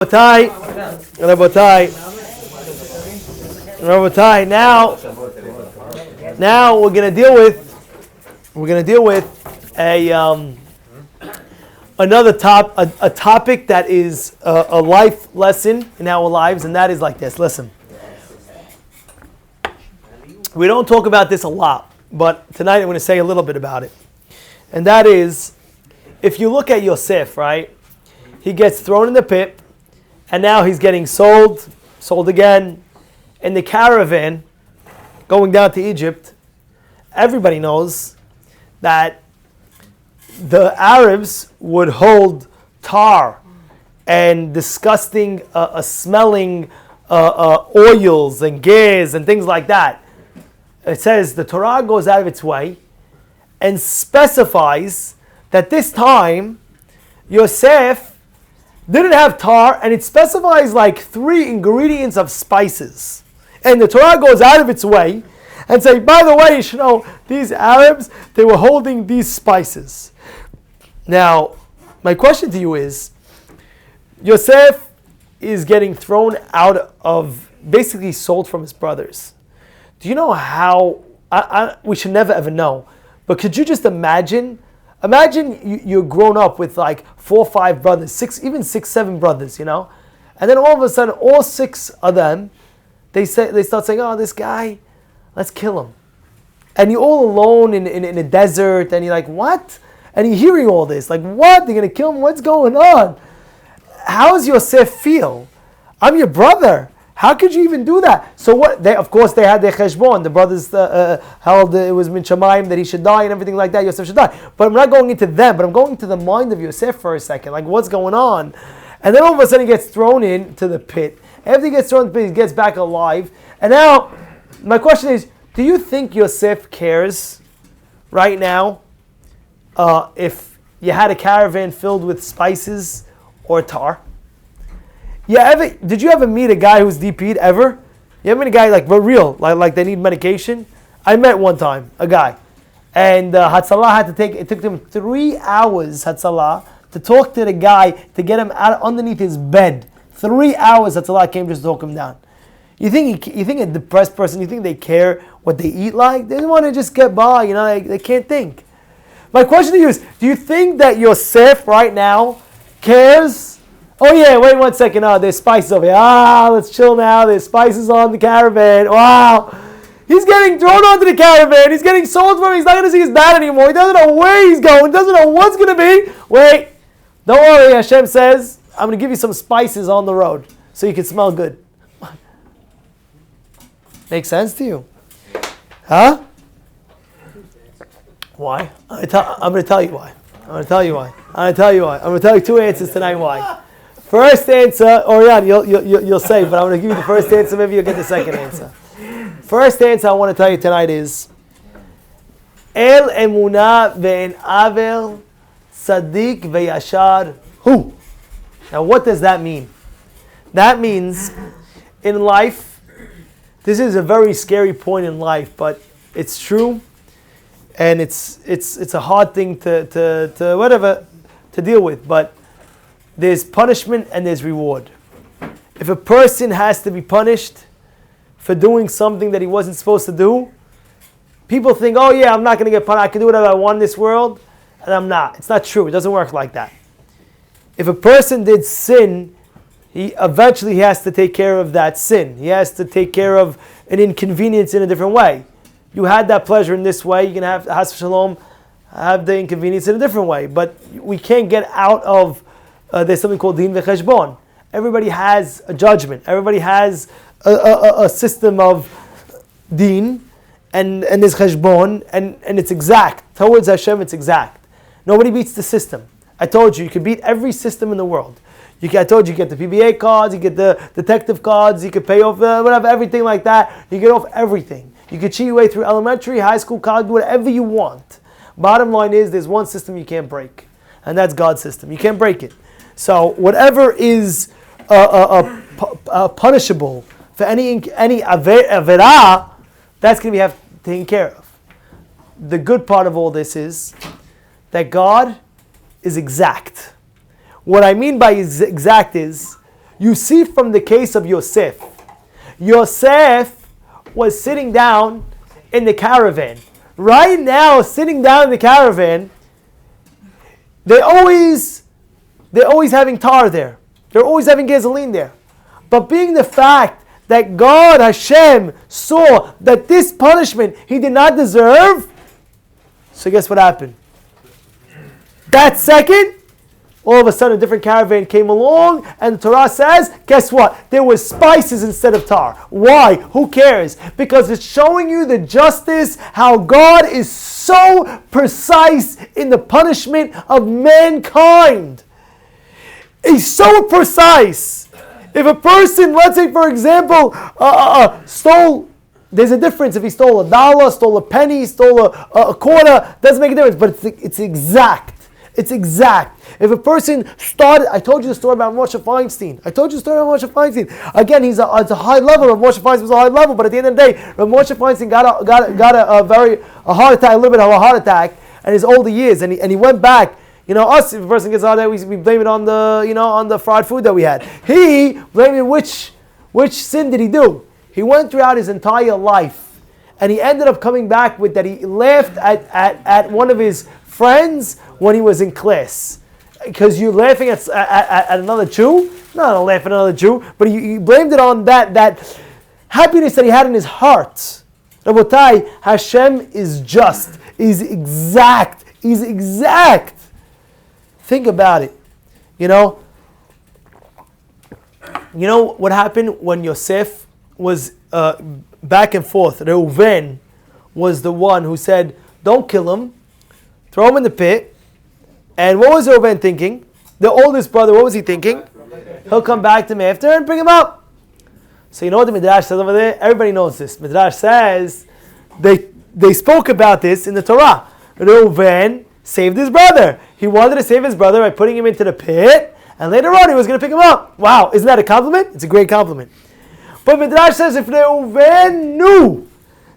Rabotai. Now we're gonna deal with another topic that is a life lesson in our lives, and that is like this. Listen, we don't talk about this a lot, but tonight I'm going to say a little bit about it, and that is, if you look at Yosef, right? He gets thrown in the pit, and now he's getting sold again, in the caravan going down to Egypt. Everybody knows that the Arabs would hold tar and disgusting smelling oils and gas and things like that. It says the Torah goes out of its way and specifies that this time Yosef didn't have tar, and it specifies like 3 ingredients of spices. And the Torah goes out of its way and say, by the way, you should know, these Arabs, they were holding these spices. Now, my question to you is, Yosef is getting thrown out of, basically sold from his brothers. Do you know how, we should never ever know, but could you just imagine you're grown up with like 4 or 5 brothers, 6, even 6, 7 brothers, you know? And then all of a sudden, all 6 of them, they start saying, oh, this guy, let's kill him. And you're all alone in a desert, and you're like, what? And you're hearing all this, like, what? They're going to kill him? What's going on? How does Yosef feel? I'm your brother. How could you even do that? So what? Of course, they had their cheshbon. The brothers held it was min shamayim that he should die and everything like that. Yosef should die. But I'm not going into them. But I'm going into the mind of Yosef for a second. Like, what's going on? And then all of a sudden he gets thrown into the pit. After he gets thrown into the pit, he gets back alive. And now, my question is, do you think Yosef cares right now if you had a caravan filled with spices or tar? Did you ever meet a guy who's DP'd ever? You ever meet a guy like for real, like they need medication? I met one time a guy, and Hatzalah it took him 3 hours, Hatzalah, to talk to the guy to get him out underneath his bed. 3 hours Hatzalah came just to talk him down. You think a depressed person, you think they care what they eat like? They want to just get by, you know, they can't think. My question to you is, do you think that Yosef right now cares? Oh yeah, wait 1 second. Oh, there's spices over here. Let's chill now. There's spices on the caravan. Wow. He's getting thrown onto the caravan. He's getting sold from him. He's not going to see his dad anymore. He doesn't know where he's going. He doesn't know what's going to be. Wait. Don't worry. Hashem says, I'm going to give you some spices on the road so you can smell good. Makes sense to you? Huh? Why? I'm going to tell you why. I'm going to tell you 2 answers tonight why. First answer, Orion, you'll say, but I'm going to give you the first answer, maybe you'll get the second answer. First answer I want to tell you tonight is, El emunah ve'en avel, tzaddik ve'yashar hu. Now what does that mean? That means, in life, this is a very scary point in life, but it's true, and it's a hard thing to deal with, but there's punishment and there's reward. If a person has to be punished for doing something that he wasn't supposed to do, people think, oh yeah, I'm not going to get punished. I can do whatever I want in this world, and I'm not. It's not true. It doesn't work like that. If a person did sin, he eventually has to take care of that sin. He has to take care of an inconvenience in a different way. You had that pleasure in this way, you can have, has shalom, have the inconvenience in a different way. But we can't get out of there's something called din v'cheshbon. Everybody has a judgment. Everybody has a system of din, and there's cheshbon, and it's exact. Towards Hashem, it's exact. Nobody beats the system. I told you could beat every system in the world. I told you get the PBA cards, you get the detective cards, you could pay off whatever, everything like that. You get off everything. You could cheat your way through elementary, high school, college, whatever you want. Bottom line is, there's one system you can't break, and that's God's system. You can't break it. So whatever is punishable for any avera, that's going to be taken care of. The good part of all this is that God is exact. What I mean by exact is, You see from the case of Yosef. Yosef was sitting down in the caravan. Right now, sitting down in the caravan, they always having tar there. They're always having gasoline there. But being the fact that God, Hashem, saw that this punishment he did not deserve, so guess what happened? That second, all of a sudden a different caravan came along, and the Torah says, guess what? There was spices instead of tar. Why? Who cares? Because it's showing you the justice, how God is so precise in the punishment of mankind. He's so precise. If a person, let's say for example, stole, there's a difference if he stole $1, stole a penny, stole a quarter, doesn't make a difference, but it's exact. It's exact. If a person started, I told you the story about Moshe Feinstein. Again, it's a high level. Moshe Feinstein was a high level, but at the end of the day, Moshe Feinstein got a heart attack, a little bit of a heart attack, in his older years, and he went back. If a person gets out there, we blame it on the fried food that we had. He blamed it. Which sin did he do? He went throughout his entire life, and he ended up coming back with that. He laughed at one of his friends when he was in class, because you're laughing at another Jew. Not laughing at another Jew, but he blamed it on that happiness that he had in his heart. Rabotai, Hashem is just. He's exact. He's exact. Think about it. You know what happened when Yosef was back and forth? Reuven was the one who said, don't kill him, throw him in the pit. And what was Reuven thinking? The oldest brother, what was he thinking? He'll come back to him after and bring him up. So you know what the Midrash says over there? Everybody knows this. Midrash says they spoke about this in the Torah. Reuven saved his brother. He wanted to save his brother by putting him into the pit, and later on he was going to pick him up. Wow, isn't that a compliment? It's a great compliment. But Midrash says if Reuven knew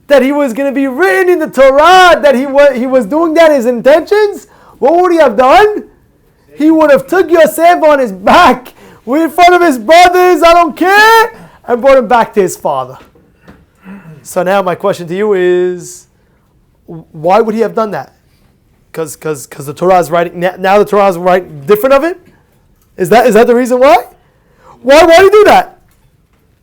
that he was going to be written in the Torah, that he was doing that, his intentions, what would he have done? He would have took Yosef on his back in front of his brothers, I don't care, and brought him back to his father. So now my question to you is, why would he have done that? Because the Torah is writing now. The Torah is writing different of it. Is that the reason why? Why did he do that?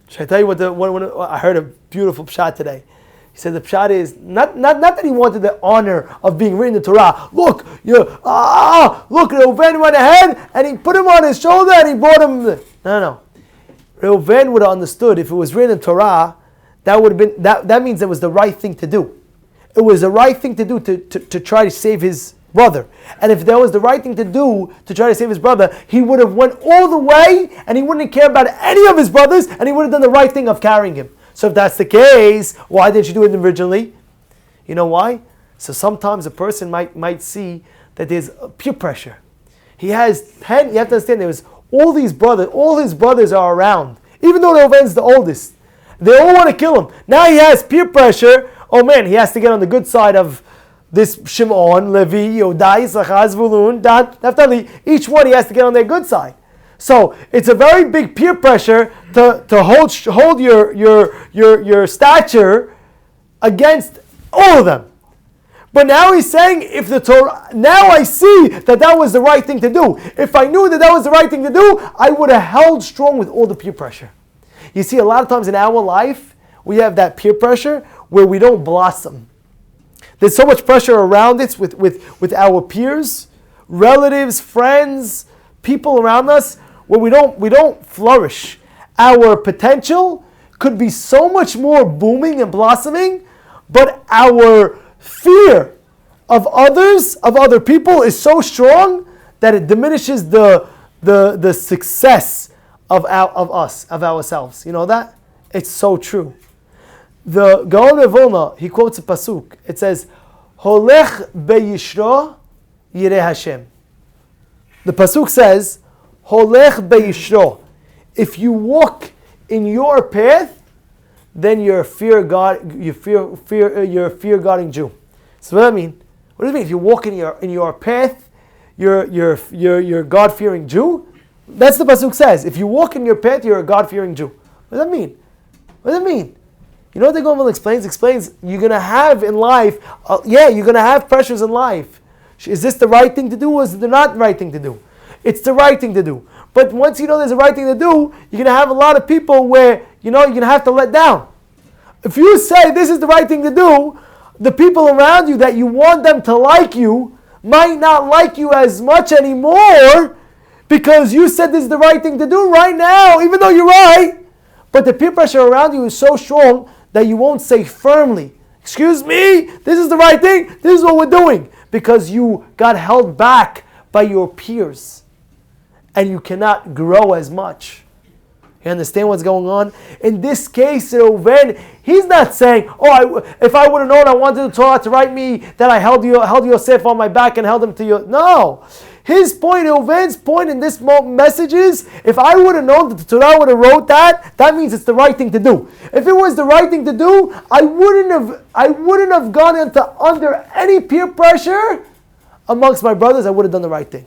Should I tell you what I heard a beautiful pshat today. He said the pshat is not that he wanted the honor of being written in the Torah. Look, Reuven went ahead and he put him on his shoulder and he brought him. No. Reuven would have understood if it was written in Torah. That would have been that means it was the right thing to do. It was the right thing to do to try to save his brother. And if that was the right thing to do to try to save his brother, he would have went all the way and he wouldn't care about any of his brothers and he would have done the right thing of carrying him. So if that's the case, why didn't you do it originally? You know why? So sometimes a person might see that there's peer pressure. He has 10, you have to understand, there was all his brothers are around. Even though Reuven's the oldest. They all want to kill him. Now he has peer pressure. Oh man, he has to get on the good side of this Shimon, Levi, Yodai, Issachar, Zvulun, Dan, Naphtali. Each one he has to get on their good side. So it's a very big peer pressure to hold your stature against all of them. But now he's saying, if the Torah, now I see that was the right thing to do. If I knew that was the right thing to do, I would have held strong with all the peer pressure. You see, a lot of times in our life, we have that peer pressure where we don't blossom. There's so much pressure around it with our peers, relatives, friends, people around us, where we don't flourish. Our potential could be so much more booming and blossoming, but our fear of others, of other people, is so strong that it diminishes the success of ourselves. You know that? It's so true. The Gaon of Vilna, he quotes a pasuk. It says, "Holech beyishro yireh Hashem." The pasuk says, "Holech beyishro." If you walk in your path, then you're a fear God. You're a fear-guarding Jew. So what does that mean? What does it mean? If you walk in your path, you're a God-fearing Jew. That's the pasuk says. If you walk in your path, you're a God-fearing Jew. What does that mean? What does that mean? You know what the Gomer explains? Explains you're going to have in life, you're going to have pressures in life. Is this the right thing to do or is it not the right thing to do? It's the right thing to do. But once you know there's a right thing to do, you're going to have a lot of people where, you're going to have to let down. If you say this is the right thing to do, the people around you that you want them to like you might not like you as much anymore because you said this is the right thing to do right now, even though you're right. But the peer pressure around you is so strong that you won't say firmly, excuse me, this is the right thing, this is what we're doing. Because you got held back by your peers. And you cannot grow as much. You understand what's going on? In this case, Reuven, he's not saying, if I would have known I wanted the Torah to write me, that I held Yosef on my back and held him to you. No. His point, Reuven's point in this message is, if I would have known that the Torah would have wrote that, that means it's the right thing to do. If it was the right thing to do, I wouldn't have gone under any peer pressure amongst my brothers. I would have done the right thing.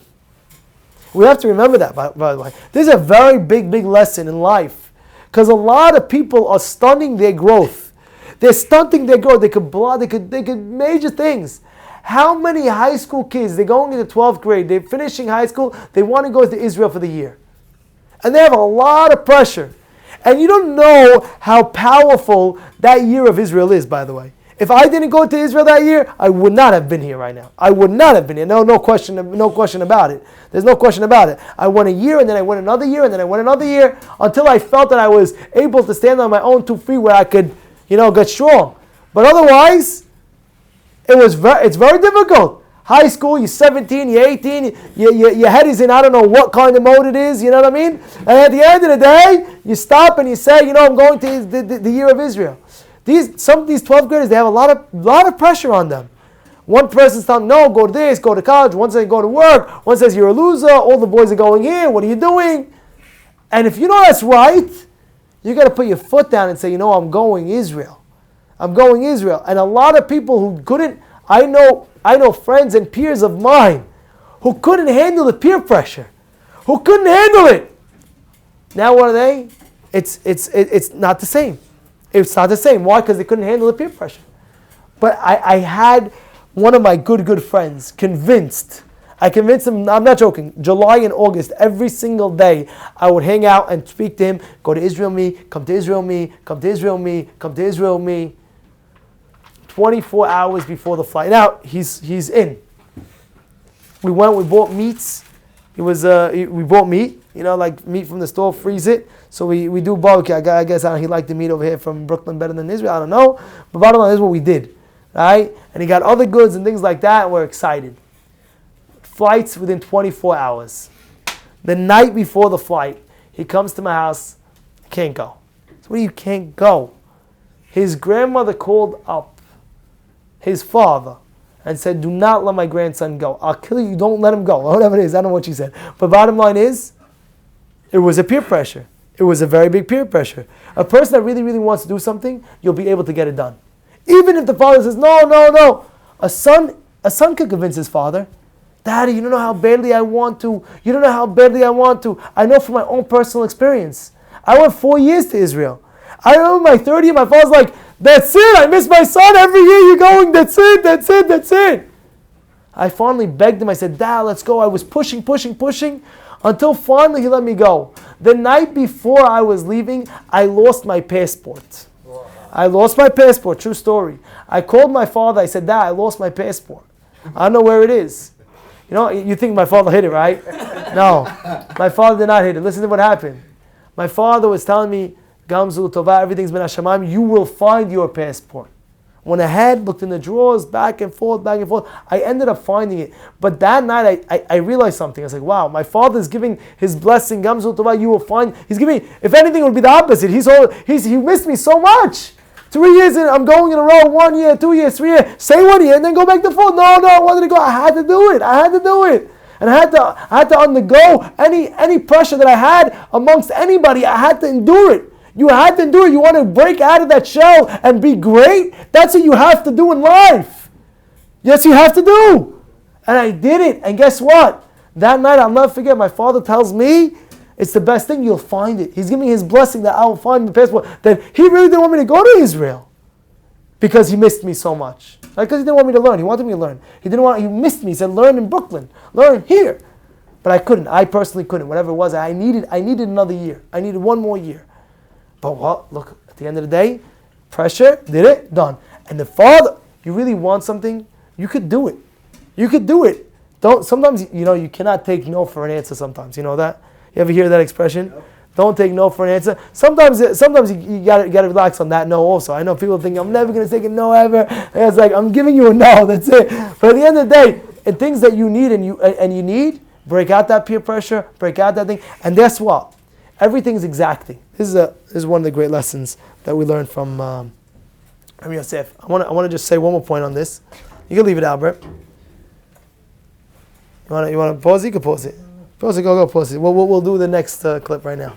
We have to remember that, by the way. This is a very big lesson in life. Because a lot of people are stunting their growth. They're stunting their growth. They could major things. How many high school kids, they're going into 12th grade, they're finishing high school, they want to go to Israel for the year. And they have a lot of pressure. And you don't know how powerful that year of Israel is, by the way. If I didn't go to Israel that year, I would not have been here right now. I would not have been here. No question about it. There's no question about it. I went a year, and then I went another year, and then I went another year, until I felt that I was able to stand on my own 2 feet where I could, get strong. But otherwise, it's very difficult. High school, you're 17, you're 18, your head is in I don't know what kind of mode it is, you know what I mean? And at the end of the day, you stop and you say, I'm going to the year of Israel. Some of these 12th graders, they have a lot of pressure on them. One person's telling, no, go to this, go to college. One says, go to work. One says, you're a loser. All the boys are going here. What are you doing? And if you know that's right, you got to put your foot down and say, I'm going Israel. I'm going Israel. And a lot of people who couldn't, I know friends and peers of mine who couldn't handle the peer pressure, who couldn't handle it. Now what are they? It's not the same. It's not the same. Why? Because they couldn't handle the peer pressure. But I had one of my good friends I convinced him, I'm not joking, July and August, every single day, I would hang out and speak to him, go to Israel me, come to Israel me, come to Israel me, come to Israel me. 24 hours before the flight. Now, he's in. We bought meats. We bought meat, like meat from the store, freeze it. So we do barbecue. I guess he liked the meat over here from Brooklyn better than Israel. I don't know. But bottom line is what we did, right? And he got other goods and things like that, and we're excited. Flights within 24 hours. The night before the flight, he comes to my house. Can't go. So what do you can't go? His grandmother called up his father and said, do not let my grandson go. I'll kill you. Don't let him go. Whatever it is. I don't know what she said. But bottom line is, it was a peer pressure. It was a very big peer pressure. A person that really, really wants to do something, you'll be able to get it done. Even if the father says, no. A son could convince his father, Daddy, you don't know how badly I want to. You don't know how badly I want to. I know from my own personal experience. I went 4 years to Israel. I remember my third year, my father's like, that's it, I miss my son every year you're going, that's it. I finally begged him, I said, Dad, let's go. I was pushing, until finally he let me go. The night before I was leaving, I lost my passport. I lost my passport, true story. I called my father, I said, Dad, I lost my passport. I don't know where it is. You think my father hid it, right? No, my father did not hid it. Listen to what happened. My father was telling me, Gamzu, Tova, everything's been Hashemayim, you will find your passport. Went ahead, looked in the drawers, back and forth. I ended up finding it. But that night, I realized something. I was like, wow, my father's giving his blessing, Gamzu, Tova, you will find. He's giving, if anything, it would be the opposite. He missed me so much. 3 years in, I'm going in a row, 1 year, 2 years, 3 years, say 1 year, and then go back to 4. No, I wanted to go. I had to do it. And I had to undergo any pressure that I had amongst anybody. I had to endure it. You had to endure it. You want to break out of that shell and be great? That's what you have to do in life. Yes, you have to do. And I did it. And guess what? That night, I'll never forget, my father tells me, it's the best thing, you'll find it. He's giving me his blessing that I will find the passport. That he really didn't want me to go to Israel because he missed me so much. Not because he didn't want me to learn. He wanted me to learn. He missed me. He said, learn in Brooklyn. Learn here. But I couldn't. I personally couldn't. Whatever it was, I needed another year. I needed one more year. But what? Look, at the end of the day, pressure, did it, done. And the father, you really want something, you could do it. You could do it. Sometimes, you cannot take no for an answer sometimes. You know that? You ever hear that expression? Yep. Don't take no for an answer. Sometimes you gotta relax on that no also. I know people think, I'm never going to take a no ever. And it's like, I'm giving you a no, that's it. But at the end of the day, in things that you need and you need, break out that peer pressure, break out that thing. And guess what? Everything's exacting. This is one of the great lessons that we learned from Rabbi Yosef. I want to just say one more point on this. You can leave it, Albert. You want to pause it? You can pause it. Pause it. Go pause it. We'll do the next clip right now.